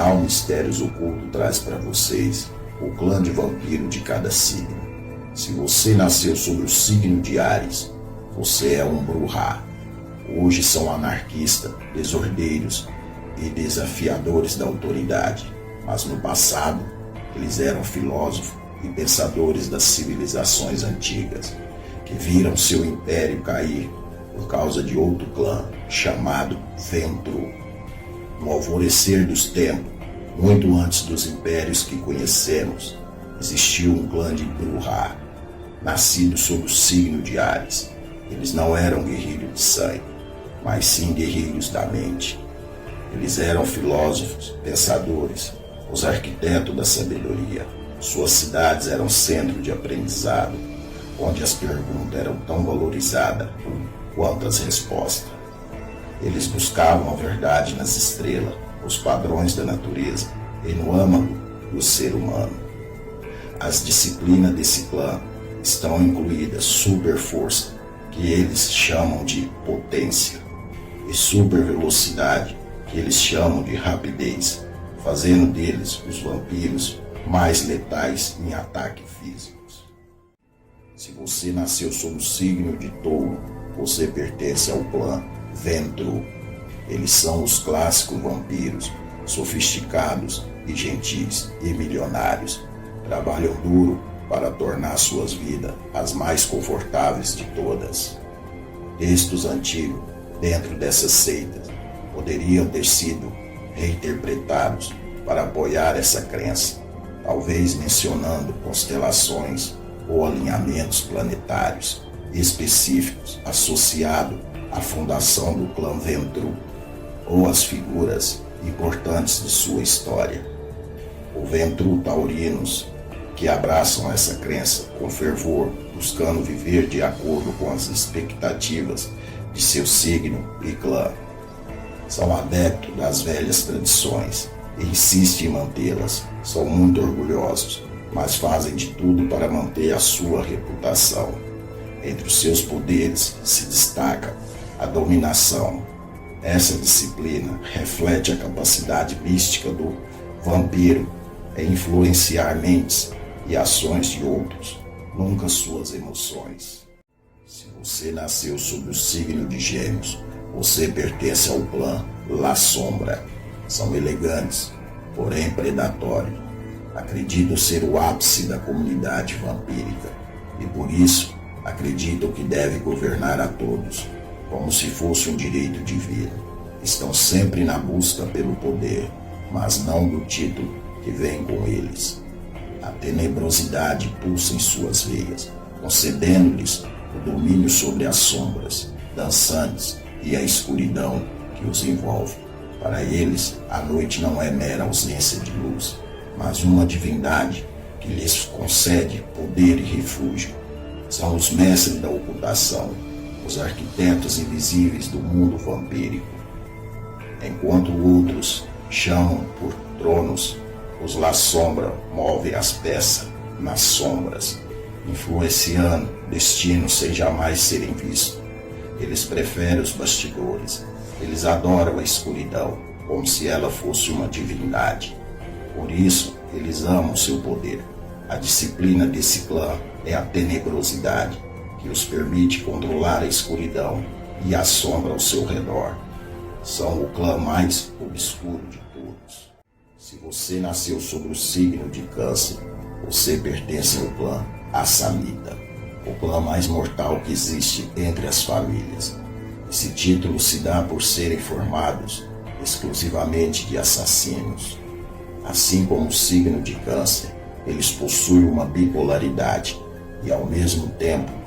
canal Mistérios Ocultos traz para vocês o clã de vampiro de cada signo. Se você nasceu sob o signo de Áries, você é um Bruhá. Hoje são anarquistas, desordeiros e desafiadores da autoridade, mas no passado eles eram filósofos e pensadores das civilizações antigas, que viram seu império cair por causa de outro clã chamado Ventru. No alvorecer dos tempos, muito antes dos impérios que conhecemos, existiu um clã de Bruhá, nascido sob o signo de Áries. Eles não eram guerreiros de sangue, mas sim guerreiros da mente. Eles eram filósofos, pensadores, os arquitetos da sabedoria. Suas cidades eram centro de aprendizado, onde as perguntas eram tão valorizadas quanto as respostas. Eles buscavam a verdade nas estrelas, os padrões da natureza e no âmago do ser humano. As disciplinas desse clã estão incluídas super força, que eles chamam de potência, e super velocidade, que eles chamam de rapidez, fazendo deles os vampiros mais letais em ataques físicos. Se você nasceu sob o signo de Touro, você pertence ao clã Ventru. Eles são os clássicos vampiros, sofisticados e gentis e milionários. Trabalham duro para tornar suas vidas as mais confortáveis de todas. Textos antigos dentro dessas seitas poderiam ter sido reinterpretados para apoiar essa crença, talvez mencionando constelações ou alinhamentos planetários específicos associados à fundação do clã Ventru ou às figuras importantes de sua história. O Ventru taurinos, que abraçam essa crença com fervor, buscando viver de acordo com as expectativas de seu signo e clã. São adeptos das velhas tradições e insistem em mantê-las. São muito orgulhosos, mas fazem de tudo para manter a sua reputação. Entre os seus poderes se destaca a dominação. Essa disciplina reflete a capacidade mística do vampiro em influenciar mentes e ações de outros, nunca suas emoções. Se você nasceu sob o signo de Gêmeos, você pertence ao clã La Sombra. São elegantes, porém predatórios. Acreditam ser o ápice da comunidade vampírica e por isso acreditam que deve governar a todos, como se fosse um direito divino. Estão sempre na busca pelo poder, mas não do título que vem com eles. A tenebrosidade pulsa em suas veias, concedendo-lhes o domínio sobre as sombras dançantes e a escuridão que os envolve. Para eles, a noite não é mera ausência de luz, mas uma divindade que lhes concede poder e refúgio. São os mestres da ocultação, os arquitetos invisíveis do mundo vampírico. Enquanto outros chamam por tronos, os La Sombra movem as peças nas sombras, influenciando destinos sem jamais serem vistos. Eles preferem os bastidores, eles adoram a escuridão, como se ela fosse uma divindade. Por isso, eles amam seu poder. A disciplina desse clã é a tenebrosidade, que os permite controlar a escuridão e a sombra ao seu redor. São o clã mais obscuro de todos. Se você nasceu sob o signo de Câncer, você pertence ao clã Assamita, o clã mais mortal que existe entre as famílias. Esse título se dá por serem formados exclusivamente de assassinos. Assim como o signo de Câncer, eles possuem uma bipolaridade e ao mesmo tempo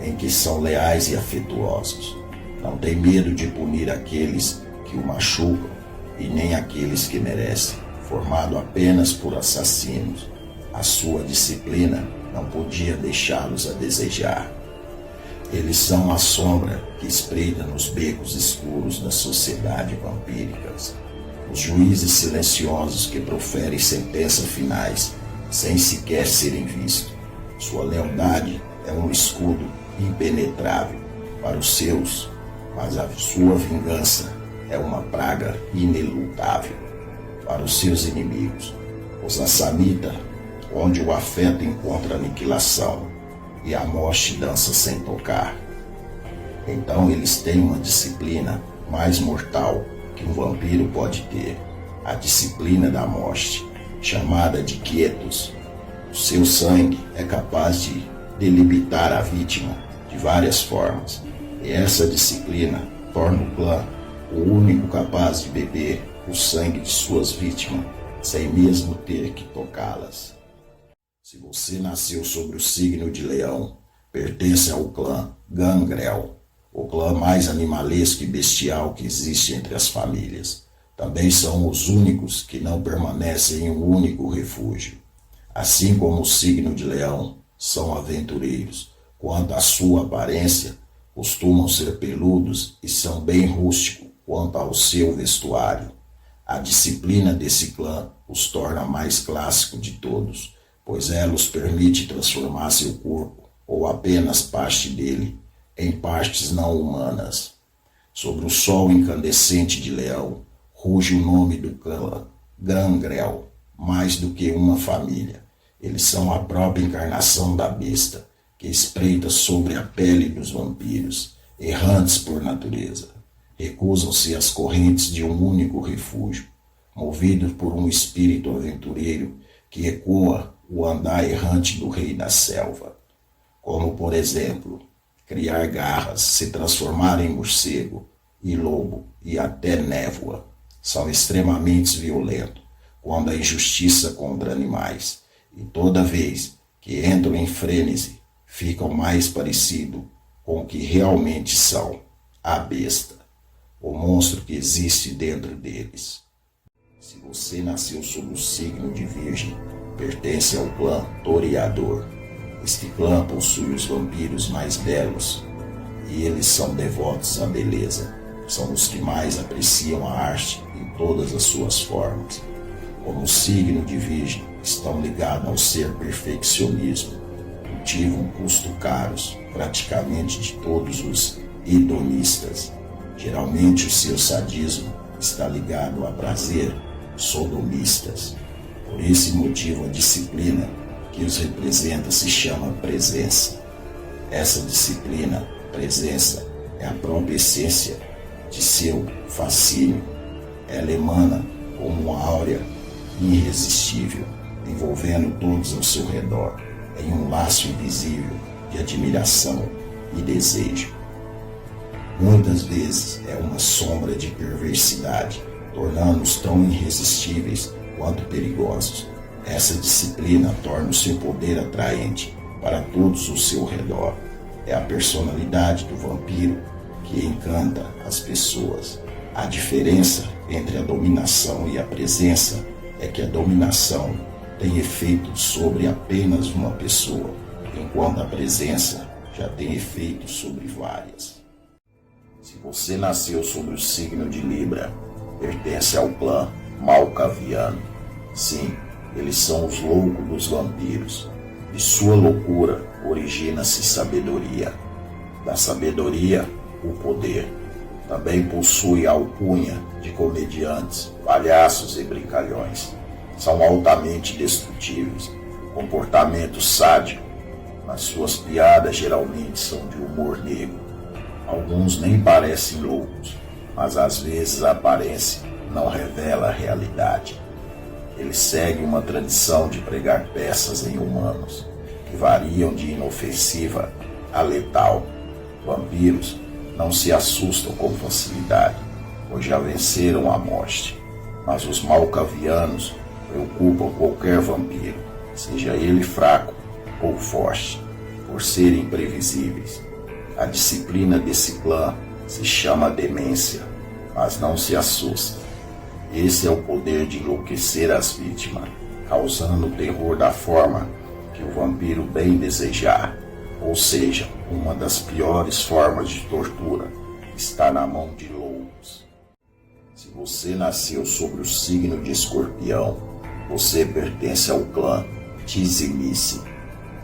em que são leais e afetuosos. Não tem medo de punir aqueles que o machucam e nem aqueles que merecem. Formado apenas por assassinos, a sua disciplina não podia deixá-los a desejar. Eles são a sombra que espreita nos becos escuros da sociedade vampírica, os juízes silenciosos que proferem sentenças finais sem sequer serem vistos. Sua lealdade é um escudo impenetrável para os seus, mas a sua vingança é uma praga inelutável. para os seus inimigos. Os Assamita, onde o afeto encontra aniquilação e a morte dança sem tocar. Então eles têm uma disciplina mais mortal que um vampiro pode ter, a disciplina da morte, chamada de quietos. O seu sangue é capaz de delimitar a vítima de várias formas, e essa disciplina torna o clã o único capaz de beber o sangue de suas vítimas, sem mesmo ter que tocá-las. Se você nasceu sobre o signo de Leão, pertence ao clã Gangrel, o clã mais animalesco e bestial que existe entre as famílias. Também são os únicos que não permanecem em um único refúgio. Assim como o signo de Leão, são aventureiros. Quanto à sua aparência, costumam ser peludos e são bem rústicos quanto ao seu vestuário. A disciplina desse clã os torna mais clássico de todos, pois ela os permite transformar seu corpo, ou apenas parte dele, em partes não humanas. Sobre o sol incandescente de Leão, ruge o nome do clã, Gangrel, mais do que uma família. Eles são a própria encarnação da besta, que espreita sobre a pele dos vampiros, errantes por natureza. Recusam-se às correntes de um único refúgio, movidos por um espírito aventureiro que ecoa o andar errante do rei da selva. Como, por exemplo, criar garras, se transformar em morcego e lobo e até névoa. São extremamente violentos quando a injustiça contra animais, e toda vez que entram em frênese, ficam mais parecidos com o que realmente são, a besta, o monstro que existe dentro deles. Se você nasceu sob o signo de Virgem, pertence ao clã Toreador. Este clã possui os vampiros mais belos, e eles são devotos à beleza. São os que mais apreciam a arte em todas as suas formas. Como o signo de Virgem, estão ligados ao ser perfeccionismo. Cultivam custos caros, praticamente de todos os hedonistas. Geralmente o seu sadismo está ligado a prazer sodomistas. Por esse motivo a disciplina que os representa se chama presença. Essa disciplina, presença, é a própria essência de seu fascínio. Ela emana como uma áurea irresistível, envolvendo todos ao seu redor, em um laço invisível de admiração e desejo. Muitas vezes é uma sombra de perversidade, tornando-os tão irresistíveis quanto perigosos. Essa disciplina torna o seu poder atraente para todos ao seu redor. É a personalidade do vampiro que encanta as pessoas. A diferença entre a dominação e a presença é que a dominação tem efeito sobre apenas uma pessoa, enquanto a presença já tem efeito sobre várias. Se você nasceu sobre o signo de Libra, pertence ao clã Malkaviano. Sim, eles são os loucos dos vampiros. De sua loucura origina-se sabedoria. Da sabedoria, o poder. Também possui a alcunha de comediantes, palhaços e brincalhões. São altamente destrutíveis, comportamento sádico. Mas suas piadas geralmente são de humor negro. Alguns nem parecem loucos, mas às vezes a aparência não revela a realidade. Eles seguem uma tradição de pregar peças em humanos, que variam de inofensiva a letal. Vampiros não se assustam com facilidade, pois já venceram a morte. Mas os malkavianos preocupam qualquer vampiro, seja ele fraco ou forte, por serem imprevisíveis. A disciplina desse clã se chama demência, mas não se assusta. Esse é o poder de enlouquecer as vítimas, causando o terror da forma que o vampiro bem desejar. Ou seja, uma das piores formas de tortura está na mão de lobos. Se você nasceu sobre o signo de Escorpião, você pertence ao clã Tizimice.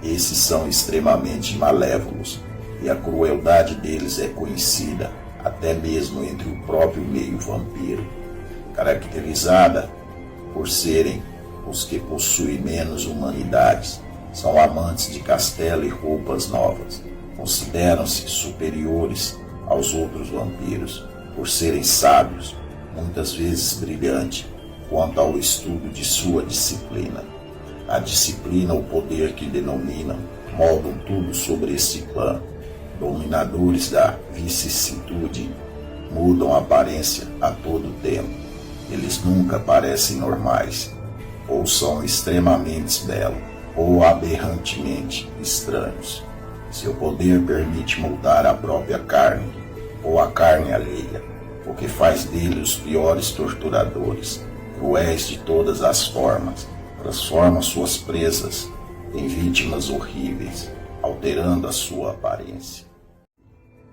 Esses são extremamente malévolos e a crueldade deles é conhecida até mesmo entre o próprio meio vampiro, caracterizada por serem os que possuem menos humanidades. São amantes de castelo e roupas novas. Consideram-se superiores aos outros vampiros, por serem sábios, muitas vezes brilhantes, quanto ao estudo de sua disciplina. A disciplina, o poder que denominam, moldam tudo sobre este clã. Dominadores da vicissitude, mudam a aparência a todo tempo. Eles nunca parecem normais, ou são extremamente belos, ou aberrantemente estranhos. Seu poder permite moldar a própria carne, ou a carne alheia, o que faz dele os piores torturadores, cruéis de todas as formas. Transforma suas presas em vítimas horríveis, alterando a sua aparência.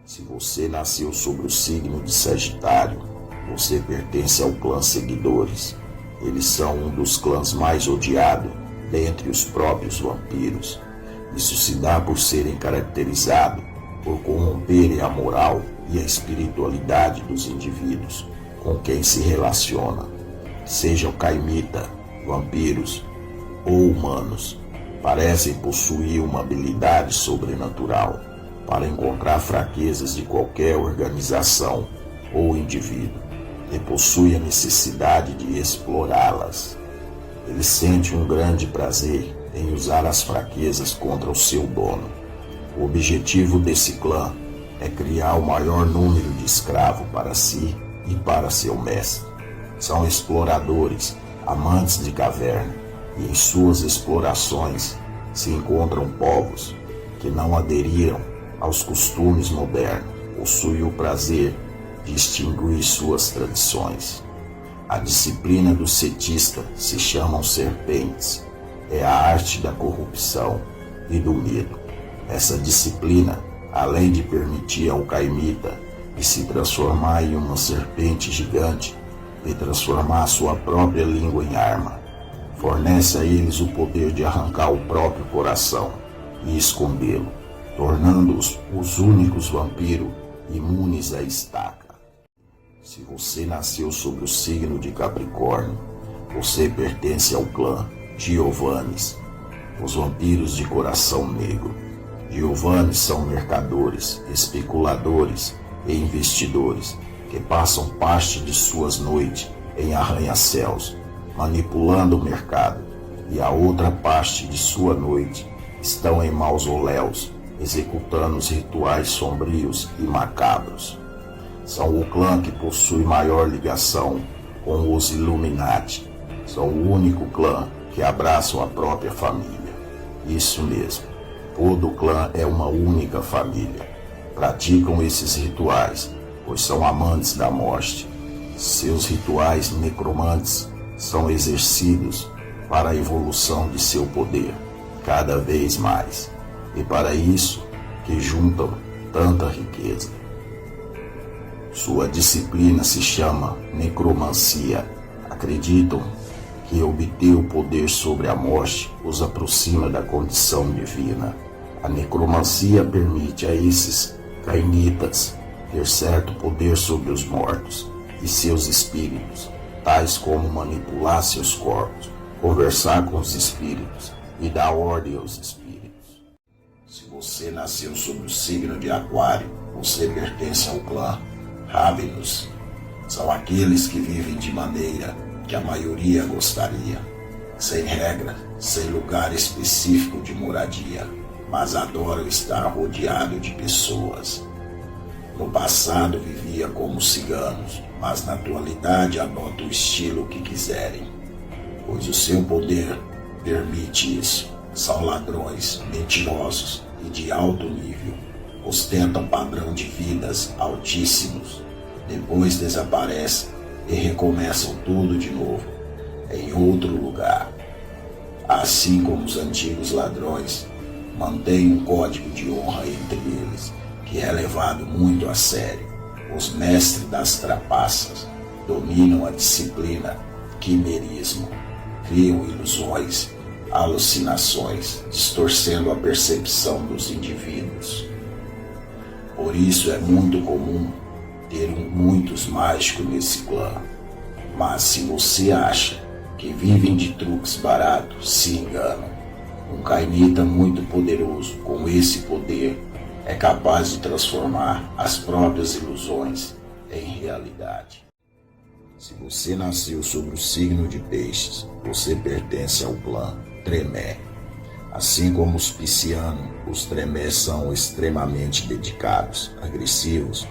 Se você nasceu sob o signo de Sagitário, você pertence ao clã Seguidores. Eles são um dos clãs mais odiados dentre os próprios vampiros. Isso se dá por serem caracterizados por corromperem a moral e a espiritualidade dos indivíduos com quem se relaciona, sejam caimita, vampiros ou humanos. Parecem possuir uma habilidade sobrenatural para encontrar fraquezas de qualquer organização ou indivíduo e possuem a necessidade de explorá-las. Eles sentem um grande prazer em usar as fraquezas contra o seu dono. O objetivo desse clã é criar o maior número de escravos para si e para seu mestre. São exploradores, amantes de caverna, e em suas explorações se encontram povos que não aderiram aos costumes modernos, possuem o prazer de extinguir suas tradições. A disciplina do setista se chamam serpentes, é a arte da corrupção e do medo. Essa disciplina, além de permitir ao caimita de se transformar em uma serpente gigante e transformar sua própria língua em arma, fornece a eles o poder de arrancar o próprio coração e escondê-lo, tornando-os os únicos vampiros imunes à estaca. Se você nasceu sob o signo de Capricórnio, você pertence ao clã Giovannis, os vampiros de coração negro. Giovannis são mercadores, especuladores e investidores que passam parte de suas noites em arranha-céus, manipulando o mercado, e a outra parte de sua noite estão em mausoléus, executando os rituais sombrios e macabros. São o clã que possui maior ligação com os Illuminati. São o único clã que abraçam a própria família. Isso mesmo, todo clã é uma única família. Praticam esses rituais, pois são amantes da morte. Seus rituais necromantes são exercidos para a evolução de seu poder, cada vez mais, e para isso que juntam tanta riqueza. Sua disciplina se chama necromancia. Acreditam que obter o poder sobre a morte os aproxima da condição divina. A necromancia permite a esses cainitas ter certo poder sobre os mortos e seus espíritos, tais como manipular seus corpos, conversar com os espíritos e dar ordem aos espíritos. Se você nasceu sob o signo de Aquário, você pertence ao clã Ravenous. São aqueles que vivem de maneira que a maioria gostaria, sem regra, sem lugar específico de moradia, mas adoram estar rodeado de pessoas. No passado vivia como ciganos, mas na atualidade adotam o estilo que quiserem, pois o seu poder permite isso. São ladrões, mentirosos e de alto nível, ostentam padrão de vidas altíssimos, depois desaparecem e recomeçam tudo de novo, em outro lugar. Assim como os antigos ladrões, mantêm um código de honra entre eles, que é levado muito a sério. Os mestres das trapaças dominam a disciplina quimerismo, criam ilusões, alucinações, distorcendo a percepção dos indivíduos. Por isso é muito comum ter muitos mágicos nesse clã. Mas se você acha que vivem de truques baratos se enganam. Um cainita muito poderoso, com esse poder, é capaz de transformar as próprias ilusões em realidade. Se você nasceu sobre o signo de Peixes, você pertence ao clã Tremé. Assim como os piscianos, os Tremé são extremamente dedicados, agressivos,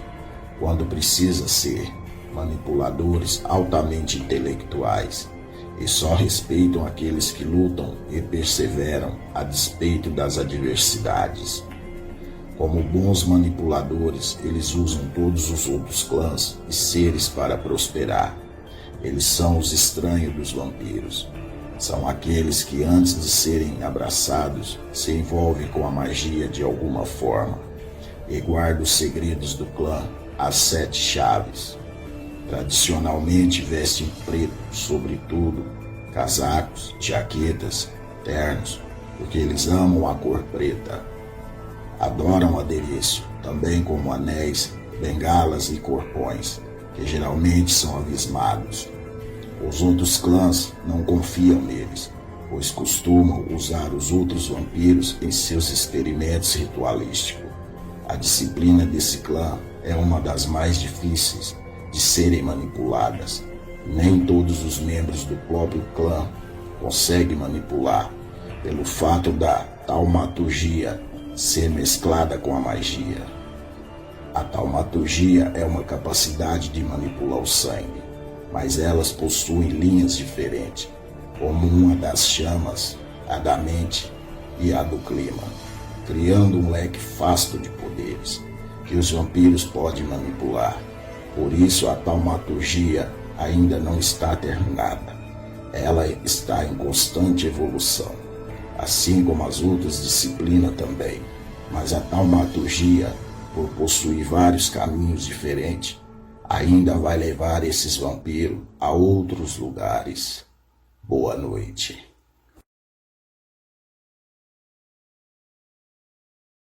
quando precisa ser, manipuladores altamente intelectuais, e só respeitam aqueles que lutam e perseveram a despeito das adversidades. Como bons manipuladores, eles usam todos os outros clãs e seres para prosperar. Eles são os estranhos dos vampiros. São aqueles que, antes de serem abraçados, se envolvem com a magia de alguma forma e guardam os segredos do clã, as 7 chaves. Tradicionalmente vestem preto, sobretudo, casacos, jaquetas, ternos, porque eles amam a cor preta. Adoram adereço, também como anéis, bengalas e corpões, que geralmente são abismados. Os outros clãs não confiam neles, pois costumam usar os outros vampiros em seus experimentos ritualísticos. A disciplina desse clã é uma das mais difíceis de serem manipuladas. Nem todos os membros do próprio clã conseguem manipular, pelo fato da taumaturgia ser mesclada com a magia. A taumaturgia é uma capacidade de manipular o sangue, mas elas possuem linhas diferentes, como uma das chamas, a da mente e a do clima, criando um leque vasto de poderes que os vampiros podem manipular. Por isso a taumaturgia ainda não está terminada. Ela está em constante evolução, assim como as outras disciplinas também. Mas a taumaturgia, por possuir vários caminhos diferentes, ainda vai levar esses vampiros a outros lugares. Boa noite.